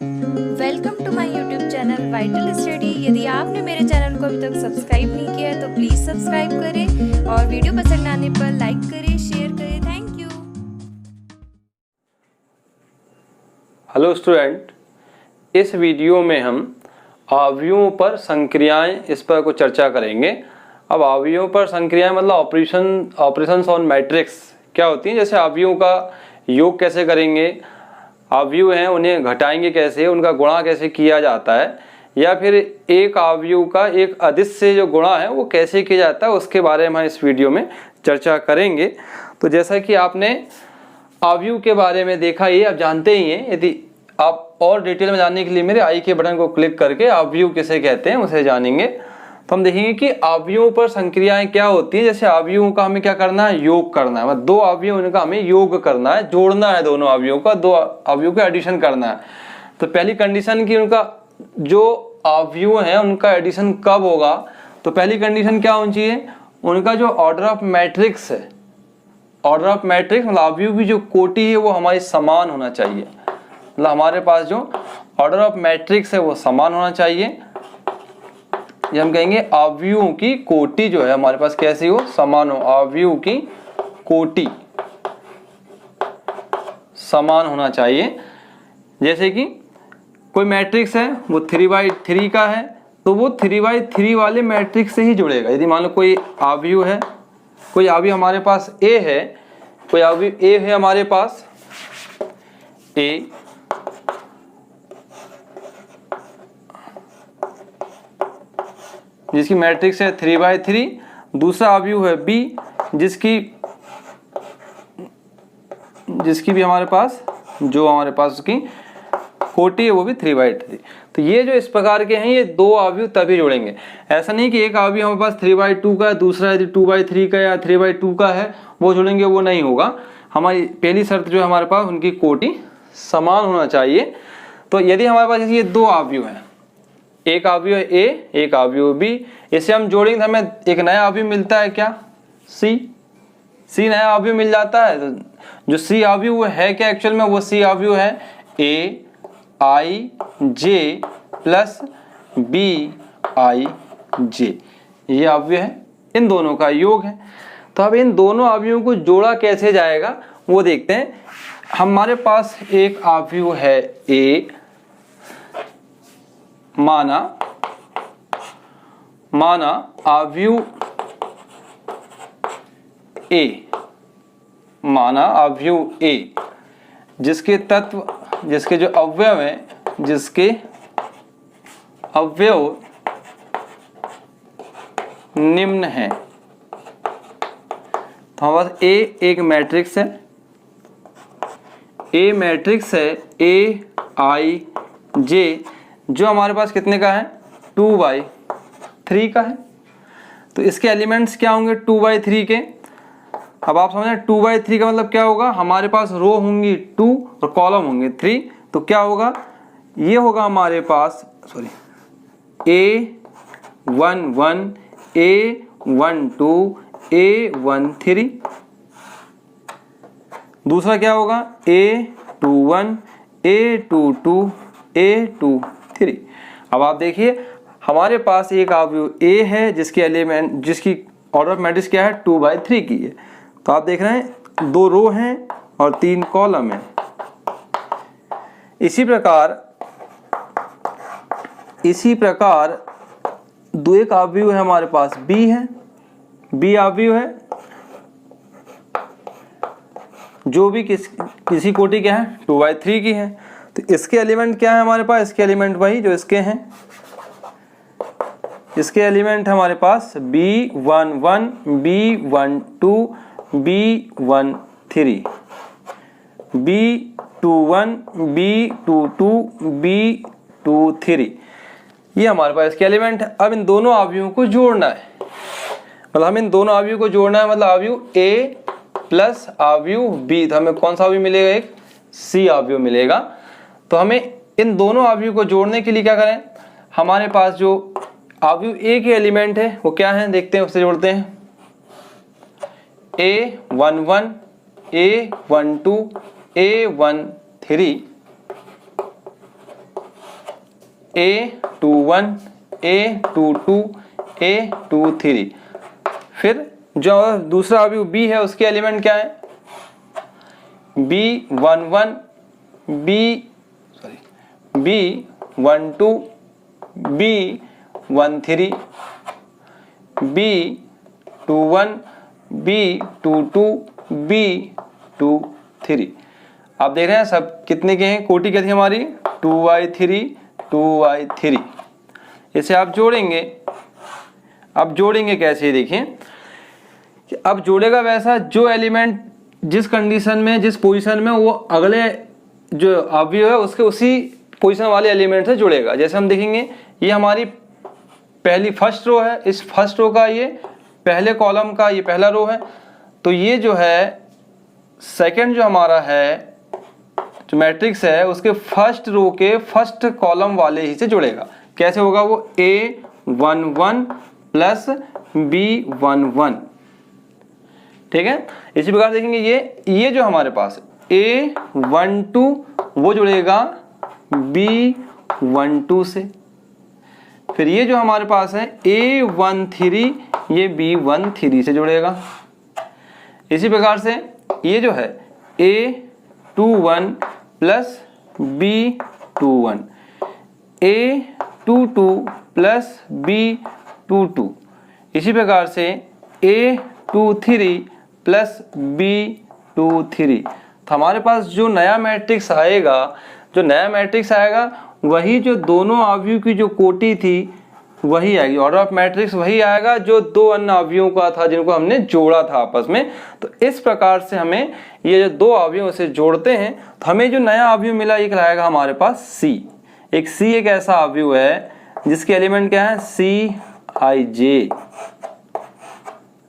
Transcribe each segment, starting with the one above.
Welcome to my YouTube channel vital study. यदि आपने मेरे चैनल को अभी तक सब्सक्राइब नहीं किया है तो प्लीज़ सब्सक्राइब करें और वीडियो पसंद आने पर लाइक करें, शेयर करें। Thank you. हेलो स्टूडेंट, इस वीडियो में हम अवयवों पर संक्रियाएं इस पर कुछ चर्चा करेंगे। अब अवयवों पर संक्रियाएं मतलब ऑपरेशंस ऑन मैट्रिक्स क्या होती हैं। जैसे अवयवों का योग कैसे करेंगे, अवयव हैं उन्हें घटाएंगे कैसे, उनका गुणा कैसे किया जाता है, या फिर एक अवयव का एक अधिक से जो गुणा है वो कैसे किया जाता है, उसके बारे में हम इस वीडियो में चर्चा करेंगे। तो जैसा कि आपने अवयव के बारे में देखा, ये आप जानते ही हैं। यदि आप और डिटेल में जानने के लिए मेरे आई के बटन को क्लिक करके अवयव किसे कहते हैं उसे जानेंगे। तो हम देखेंगे कि अवयवों पर संक्रियाएं क्या होती हैं। जैसे अवयवों का हमें क्या करना है, योग करना है। मतलब दो अवयव उनका हमें योग करना है, जोड़ना है दोनों अवयवों का, दो अवयवों का एडिशन करना है। तो पहली कंडीशन की उनका जो अवयव है उनका एडिशन कब होगा, तो पहली कंडीशन क्या होनी चाहिए, उनका जो ऑर्डर ऑफ मैट्रिक्स है, ऑर्डर ऑफ मैट्रिक्स मतलब अवयव की जो कोटि है वो हमारी समान होना चाहिए। मतलब हमारे पास जो ऑर्डर ऑफ मैट्रिक्स है वो समान होना चाहिए। ये हम कहेंगे अवयवों की कोटि जो है हमारे पास कैसी हो, समान हो। अवयवों की कोटि समान होना चाहिए। जैसे कि कोई मैट्रिक्स है वो 3/3 का है, तो वो 3/3 वाले मैट्रिक्स से ही जुड़ेगा। यदि मान लो कोई अवयव है, कोई अवयव हमारे पास ए है, कोई अवयव ए है हमारे पास, ए जिसकी मैट्रिक्स है 3/3, दूसरा अवयव है बी जिसकी भी हमारे पास उसकी कोटि है वो भी 3/3। तो ये जो इस प्रकार के हैं ये दो अवयव तभी जुड़ेंगे। ऐसा नहीं कि एक अवयव हमारे पास 3/2 का है, दूसरा यदि 2/3 का या 3/2 का है वो जुड़ेंगे, वो नहीं होगा। हमारी पहली शर्त जो है हमारे पास उनकी कोटि समान होना चाहिए। तो यदि हमारे पास ये दो अवयव हैं, एक अवयव ए एक अवयव बी, इसे हम जोड़ेंगे तो हमें एक नया अवयव मिलता है, क्या, सी नया अवयव मिल जाता है। तो जो सी अवयव है क्या एक्चुअल में, वो सी अवयव है ए आई जे प्लस बी आई जे, ये अवयव है, इन दोनों का योग है। तो अब इन दोनों अवयवों को जोड़ा कैसे जाएगा वो देखते हैं। हमारे पास एक अवयव है ए, माना अवयव ए, माना अवयव ए जिसके तत्व, जिसके जो अवयव हैं, जिसके अवयव निम्न हैं। तो हमारे पास ए एक मैट्रिक्स है, ए मैट्रिक्स है ए आई जे, जो हमारे पास कितने का है, 2/3 का है। तो इसके एलिमेंट्स क्या होंगे 2/3 के। अब आप समझें 2/3 का मतलब क्या होगा, हमारे पास रो होंगी 2 और कॉलम होंगे 3। तो क्या होगा, ये होगा हमारे पास A11 A12 A13। दूसरा क्या होगा A21 A22 A23। अब आप देखिए हमारे पास एक अवयव A है जिसकी ऑर्डर ऑफ मैट्रिक्स क्या है, 2/3 की है। तो आप देख रहे हैं 2 रो हैं और 3 कॉलम हैं। इसी प्रकार दो एक अवयव है हमारे पास B है, B अवयव है जो भी किसी कोटि क्या है, 2/3 की है। तो इसके एलिमेंट क्या है हमारे पास, इसके एलिमेंट वही जो इसके हैं, इसके एलिमेंट हमारे पास B11 B12 B13 B21 B22 B23, ये हमारे पास इसके एलिमेंट है। अब इन दोनों अवयवों को जोड़ना है, मतलब हमें इन दोनों अवयवों को जोड़ना है। मतलब अवयव A प्लस अवयव B, तो हमें कौन सा अवयव मिलेगा, एक C अवयव मिलेगा। तो हमें इन दोनों अवयव को जोड़ने के लिए क्या करें, हमारे पास जो अवयव A के एलिमेंट है वो क्या है, देखते हैं, उससे जोड़ते हैं। A11 A12 A13 A21 A22 A23। फिर जो दूसरा अवयव B है उसके एलिमेंट क्या है, B11 B12 B13 B21 B22 B23। आप देख रहे हैं सब कितने के हैं, कोटि क्या थी हमारी 2y3 2y3। इसे आप जोड़ेंगे, अब जोड़ेंगे कैसे, देखिए अब जोड़ेगा वैसा जो एलिमेंट जिस कंडीशन में जिस पोजीशन में वो अगले जो अवयव है उसके उसी पोजीशन वाले एलिमेंट से जुड़ेगा। जैसे हम देखेंगे ये हमारी पहली फर्स्ट रो है, इस फर्स्ट रो का ये पहले कॉलम का ये पहला रो है, तो ये जो है सेकंड जो हमारा है जो मैट्रिक्स है उसके फर्स्ट रो के फर्स्ट कॉलम वाले ही से जुड़ेगा। कैसे होगा वो, A11 प्लस B11, ठीक है। इसी प्रकार देखेंगे ये जो हमारे पास A12 वो जुड़ेगा B12 से, फिर ये जो हमारे पास है A13 ये B13 से जुड़ेगा। इसी प्रकार से ये जो है A21 plus B21 A22 plus B22, इसी प्रकार से A23 प्लस B23। तो हमारे पास जो नया मैट्रिक्स आएगा वही जो दोनों अवयव की जो कोटि थी वही आएगी, ऑर्डर ऑफ मैट्रिक्स वही आएगा जो दो अन्य अवयवों का था जिनको हमने जोड़ा था आपस में। तो इस प्रकार से हमें ये जो दो अवयव से जोड़ते हैं तो हमें जो नया अवयव मिला ये कहलाएगा हमारे पास C। एक ऐसा अवयव है जिसके एलिमेंट क्या है Cij,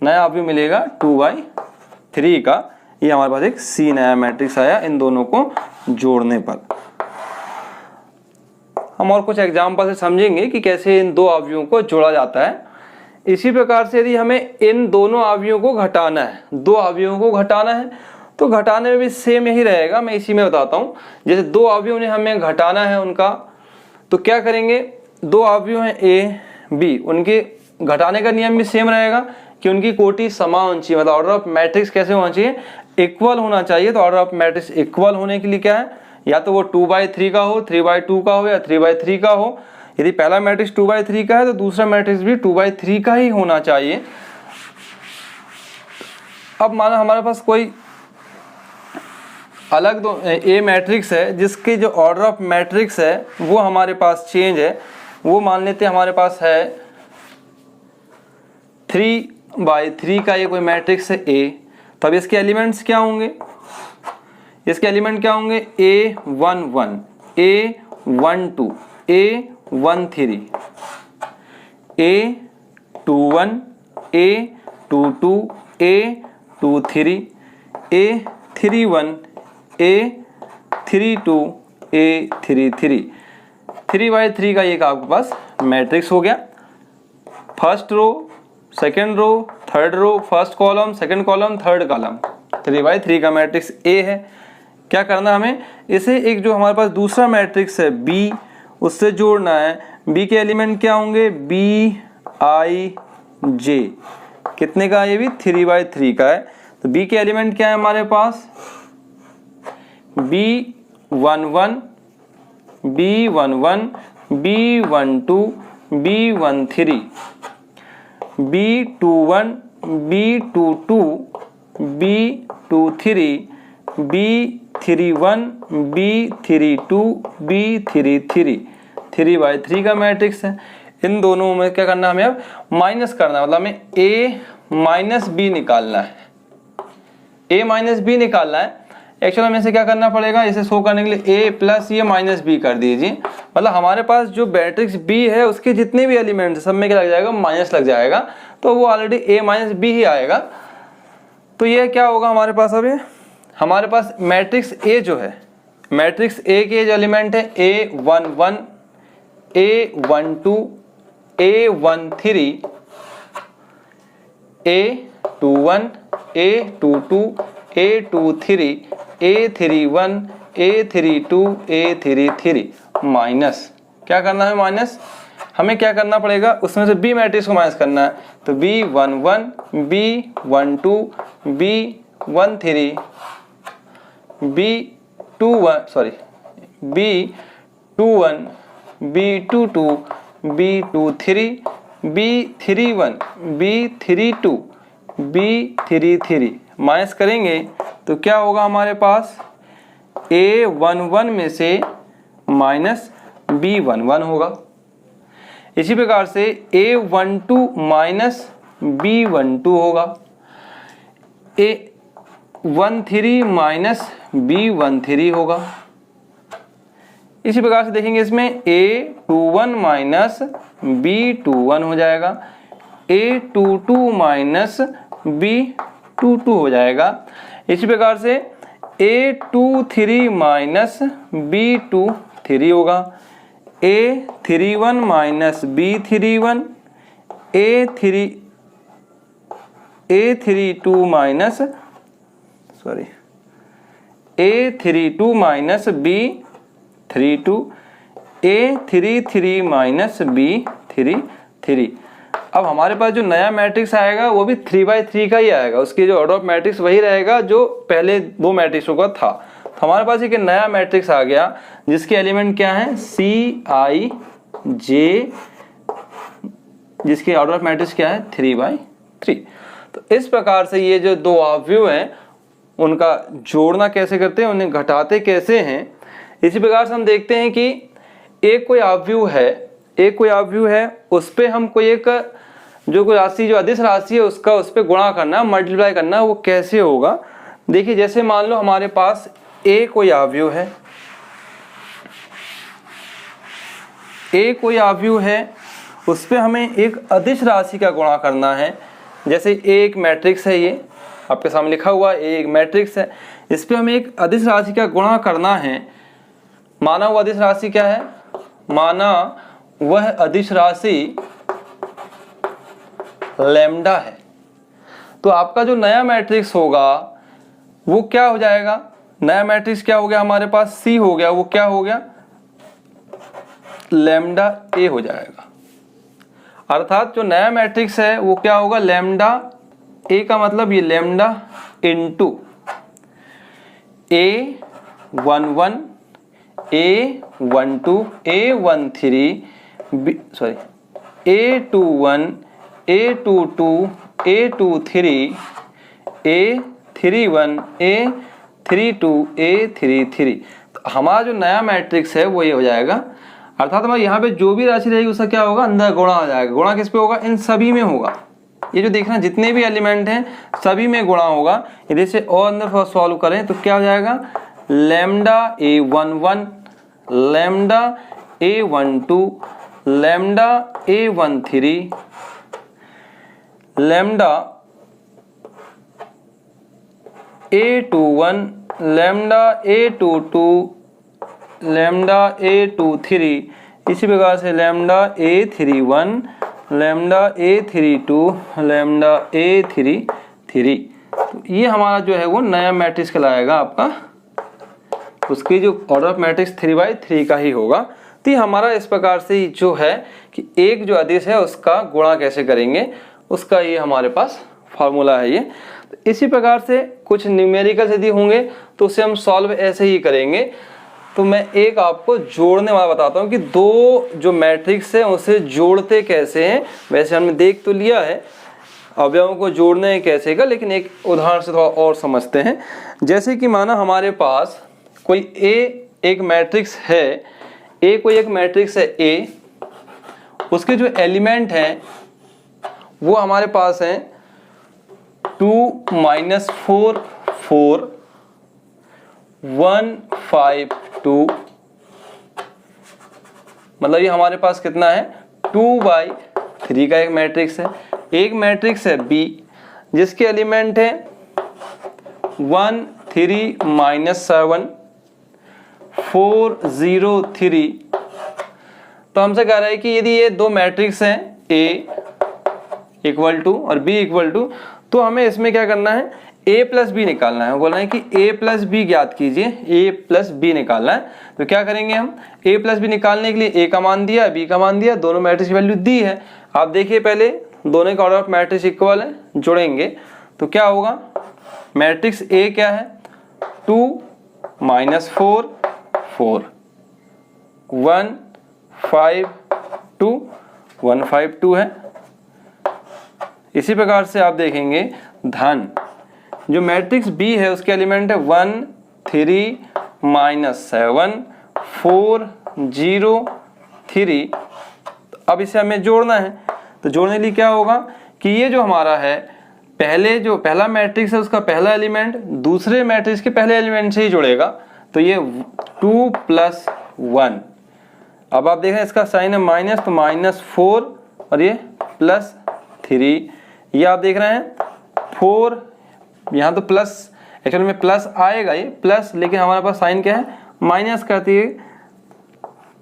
नया अवयव मिलेगा 2/3 का। ये हमारे पास एक C नया मैट्रिक्स आया इन दोनों को जोड़ने पर। हम और कुछ एग्जाम्पल से समझेंगे कि कैसे इन दो अवयवों को जोड़ा जाता है। इसी प्रकार से यदि हमें इन दोनों अवयवों को घटाना है, दो अवयवों को घटाना है, तो घटाने में भी सेम यही रहेगा, मैं इसी में बताता हूँ। जैसे दो अवयवों ने हमें घटाना है उनका, तो क्या करेंगे, दो अवयव हैं A B, उनके घटाने का नियम भी सेम रहेगा कि उनकी कोटि समान होनी चाहिए, मतलब ऑर्डर ऑफ मैट्रिक्स कैसे होना चाहिए, इक्वल होना चाहिए। तो ऑर्डर ऑफ मैट्रिक्स इक्वल होने के लिए क्या है, या तो वो 2/3 का हो, 3/2 का हो या 3/3 का हो। यदि पहला मैट्रिक्स 2/3 का है तो दूसरा मैट्रिक्स भी 2/3 का ही होना चाहिए। अब माना हमारे पास कोई अलग दो ए मैट्रिक्स है जिसके जो ऑर्डर ऑफ मैट्रिक्स है वो हमारे पास चेंज है, वो मान लेते हैं हमारे पास है 3/3 का ये कोई मैट्रिक्स है A। तो अब इसके एलिमेंट्स क्या होंगे, इसके एलिमेंट क्या होंगे, A11 A12 A13 A21 A22 A23 A31 A32 A33। 3/3 का एक आपके पास मैट्रिक्स हो गया। First row, second row, third row, first column, second column, third column, 3/3 का मैट्रिक्स A है। क्या करना हमें, इसे एक जो हमारे पास दूसरा मैट्रिक्स है B उससे जोड़ना है। B के एलिमेंट क्या होंगे, Bij, कितने का, ये भी 3/3 का है। तो B के एलिमेंट क्या है हमारे पास, B11 B12 B13 B21 B22 B23 B31 B32 B33, 3/3 का मैट्रिक्स है। इन दोनों में क्या करना है, हमें अब माइनस करना है, मतलब हमें A माइनस B निकालना है, A माइनस B निकालना है। एक्चुअली हमें इसे क्या करना पड़ेगा, इसे शो करने के लिए A प्लस ये माइनस B कर दीजिए, मतलब हमारे पास जो मैट्रिक्स B है उसके जितने भी एलिमेंट्स सब में क्या लग जाएगा, माइनस लग जाएगा, तो वो ऑलरेडी A माइनस B ही आएगा। तो ये क्या होगा हमारे पास, अभी हमारे पास मैट्रिक्स A जो है, मैट्रिक्स A के जो एलिमेंट है A11 A12 A13 A21 A22 A23 A31 A32 A33 minus क्या करना है माइनस, हमें क्या करना पड़ेगा, उसमें से बी मैट्रिक्स को माइनस करना है। तो B11 B12 B13 B21 sorry B21 B22 B23 B31 B32 B33 minus करेंगे तो क्या होगा हमारे पास, A11 में से माइनस B11 होगा। इसी प्रकार से A12 माइनस B12 होगा, A13 माइनस B13 होगा। इसी प्रकार से देखेंगे इसमें A21 माइनस B21 हो जाएगा, A22 माइनस B22 हो जाएगा। इसी प्रकार से A23 माइनस B23 होगा, A31 minus B31 A32 minus A32 minus B32 A33 minus B33। अब हमारे पास जो नया मैट्रिक्स आएगा वो भी 3/3 का ही आएगा, उसकी जो ऑर्डर ऑफ मैट्रिक्स वही रहेगा जो पहले दो मैट्रिक्सों का था। तो हमारे पास एक नया मैट्रिक्स आ गया जिसके एलिमेंट क्या है, CIJ, जिसकी ऑर्डर ऑफ मैट्रिक्स क्या है 3/3। तो इस प्रकार से ये जो दो अवयव हैं उनका जोड़ना कैसे करते हैं, उन्हें घटाते कैसे हैं। इसी प्रकार से हम देखते हैं कि एक कोई अवयव है उस पे हम कोई एक जो कोई राशि, जो अदिश राशि है उसका उस पे गुणा करना, मल्टीप्लाई करना, वो कैसे होगा। देखिए जैसे मान लो हमारे पास ए कोई अवयव है, उस पे हमें एक अदिश राशि का गुणा करना है। जैसे एक मैट्रिक्स है, ये आपके सामने लिखा हुआ एक मैट्रिक्स है, इस पे हमें एक अदिश राशि का गुणा करना है। माना वो अदिश राशि क्या है, माना वह अदिश राशि लैम्डा है। तो आपका जो नया मैट्रिक्स होगा वो क्या हो जाएगा, नया मैट्रिक्स क्या हो गया हमारे पास, सी हो गया, वो क्या हो गया, लैम्डा ए हो जाएगा। अर्थात जो नया मैट्रिक्स है वो क्या होगा, लैम्डा ए का मतलब ये lambda into A11 A12 A13 A21 A22 A23 A31 A32 A33। तो हमारा जो नया मैट्रिक्स है वो ये हो जाएगा। अर्थात हमारे यहाँ पे जो भी राशि रहेगी उसका क्या होगा, अंदर गुणा आ जाएगा। गुणा किस पे होगा, इन सभी में होगा। ये जो देखना जितने भी एलिमेंट हैं सभी में गुणा होगा। यदि से और अंदर सॉल्व करें तो क्या हो जाएगा, lambda A11 lambda A12 lambda A13 lambda A21 lambda A22 lambda A23, इसी प्रकार से lambda A31 lambda A32 lambda A33। तो ये हमारा जो है वो नया मैट्रिक्स कहलाएगा आपका, उसकी जो ऑर्डर ऑफ मैट्रिक्स 3/3 का ही होगा। तो ये हमारा इस प्रकार से जो है कि एक जो अदिश है उसका गुणा कैसे करेंगे, उसका ये हमारे पास फार्मूला है ये। तो इसी प्रकार से कुछ न्यूमेरिकल्स यदि होंगे तो उसे हम सॉल्व ऐसे ही करेंगे। तो मैं एक आपको जोड़ने वाला बताता हूँ कि दो जो मैट्रिक्स है उसे जोड़ते कैसे हैं। वैसे हमने देख तो लिया है अवयवों को जोड़ने कैसे का, लेकिन एक उदाहरण से थोड़ा और समझते हैं। जैसे कि माना हमारे पास कोई एक मैट्रिक्स है, कोई एक मैट्रिक्स है ए, उसके जो एलिमेंट हैं वो हमारे पास हैं 2 - 4 4 1 5 2, मतलब ये हमारे पास कितना है 2/3 का एक मैट्रिक्स है। एक मैट्रिक्स है बी जिसके एलिमेंट है 1 3 - 7 4 0 3। तो हमसे कह रहा है कि यदि ये दो मैट्रिक्स हैं A = और B = तो हमें इसमें क्या करना है, a प्लस बी निकालना है, बोलना है कि a प्लस बी ज्ञात कीजिए, a प्लस बी निकालना है। तो क्या करेंगे हम, a प्लस बी निकालने के लिए a का मान दिया, b का मान दिया, दोनों मैट्रिक्स की वैल्यू दी है। आप देखिए पहले दोनों का ऑर्डर ऑफ मैट्रिक्स इक्वल है, जोड़ेंगे तो क्या होगा, मैट्रिक्स a क्या है 2 -4 4 1 5 2 1 5 2 है। इसी प्रकार से आप देखेंगे धन जो मैट्रिक्स B है उसके एलिमेंट है 1 3 -7 4 0 3। अब इसे हमें जोड़ना है, तो जोड़ने के लिए क्या होगा कि ये जो हमारा है पहले जो पहला मैट्रिक्स है उसका पहला एलिमेंट दूसरे मैट्रिक्स के पहले एलिमेंट से ही जुड़ेगा, तो ये 2 + 1। अब आप देख रहे हैं इसका साइन है माइनस, तो -4 और ये +3। ये आप देख रहे हैं 4, यहाँ तो प्लस, एक्चुअल में प्लस आएगा ये प्लस, लेकिन हमारे पास साइन क्या है माइनस करती है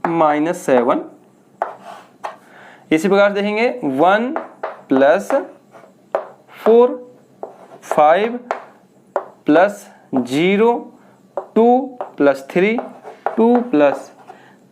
-7। इसी प्रकार देखेंगे 1 + 4 5 + 0 2 + 3 2 +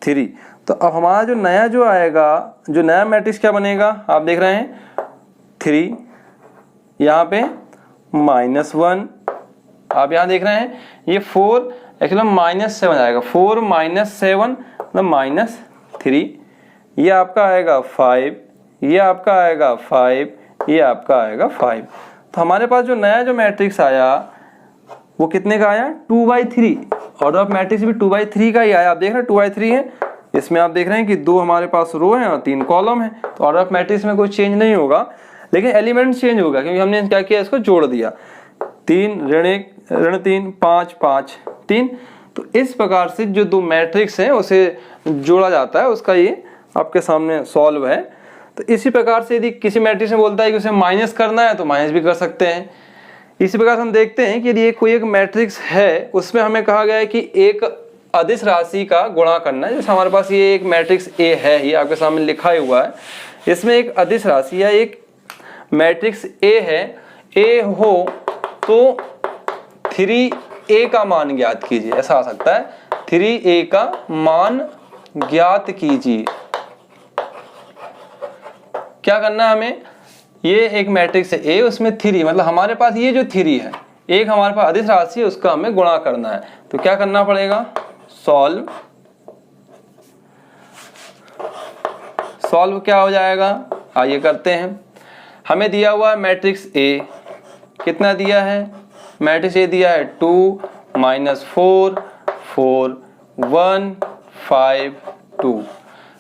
3। तो अब हमारा जो नया जो आएगा, जो नया मैट्रिक्स क्या बनेगा, आप देख रहे हैं 3, यहाँ पे -1, आप यहाँ देख रहे हैं ये 4 एक्चुअली -7 आएगा, 4 -7 मतलब -3। ये आपका आएगा 5, ये आपका आएगा 5, ये आपका आएगा 5। तो हमारे पास जो नया जो मैट्रिक्स आया वो कितने का आया 2/3। ऑर्डर ऑफ मैट्रिक्स भी 2/3 का ही आया। आप देख रहे हैं 2/3 है, इसमें आप देख रहे हैं कि 2 हमारे पास रो है और 3 कॉलम है। तो ऑर्डर ऑफ मैट्रिक्स में कोई चेंज नहीं होगा, लेकिन एलिमेंट चेंज होगा क्योंकि हमने क्या किया, इसको जोड़ दिया। 3 ऋण 1 ऋण 3 5 5 3। तो इस प्रकार से जो दो मैट्रिक्स हैं उसे जोड़ा जाता है, उसका ये आपके सामने सॉल्व है। तो इसी प्रकार से यदि किसी मैट्रिक्स में बोलता है कि उसे माइनस करना है तो माइनस भी कर सकते हैं। इसी प्रकार से हम देखते हैं कि यदि कोई एक मैट्रिक्स है उसमें हमें कहा गया है कि एक अदिश राशि का गुणा करना है। जैसे हमारे पास ये एक मैट्रिक्स A है, ये आपके सामने लिखा हुआ है, इसमें एक अदिश राशि या एक मैट्रिक्स A है, A हो तो 3A का मान ज्ञात कीजिए, ऐसा आ सकता है 3A का मान ज्ञात कीजिए। क्या करना है हमें, ये एक मैट्रिक्स है A, उसमें 3 मतलब हमारे पास ये जो 3 है, एक हमारे पास अदिश राशि है, उसका हमें गुणा करना है। तो क्या करना पड़ेगा, सॉल्व क्या हो जाएगा, आइए करते हैं। हमें दिया हुआ है मैट्रिक्स A, कितना दिया है, मैट्रिक्स A दिया है 2 -4 4 1 5 2।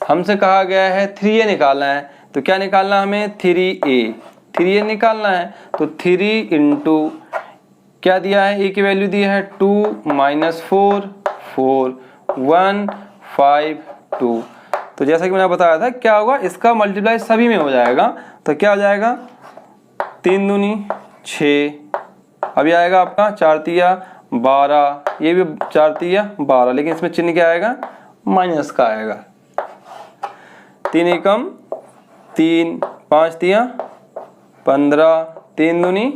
हमसे कहा गया है 3A निकालना है, तो क्या निकालना है हमें 3A निकालना है। तो 3 × क्या दिया है, A की वैल्यू दी है 2 -4 4 1 5 2। तो जैसा कि मैंने बताया था क्या होगा, इसका मल्टीप्लाई सभी में हो जाएगा। तो क्या हो जाएगा 3 दूनी 6, अभी आएगा आपका 4 तिया 12, ये भी 4 तिया 12, लेकिन इसमें चिन्ह क्या आएगा, माइनस का आएगा। 3 एकम 3 5 तिया 15 3 दूनी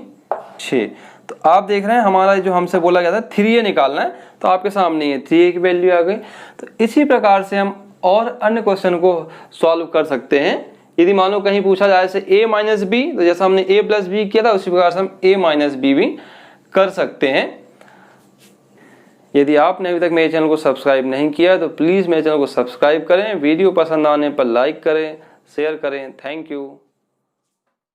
6। तो आप देख रहे हैं हमारा जो हमसे बोला गया था 3A निकालना है, तो आपके सामने ये 3A की वैल्यू आ गई। तो इसी प्रकार से हम और अन्य क्वेश्चन को सॉल्व कर सकते हैं। यदि मानो कहीं पूछा जाए से A - B, तो जैसा हमने A + B किया था उसी प्रकार से हम A - B भी कर सकते हैं। यदि आपने अभी तक मेरे चैनल को सब्सक्राइब नहीं किया तो प्लीज़ मेरे चैनल को सब्सक्राइब करें, वीडियो पसंद आने पर लाइक करें, शेयर करें। Thank you.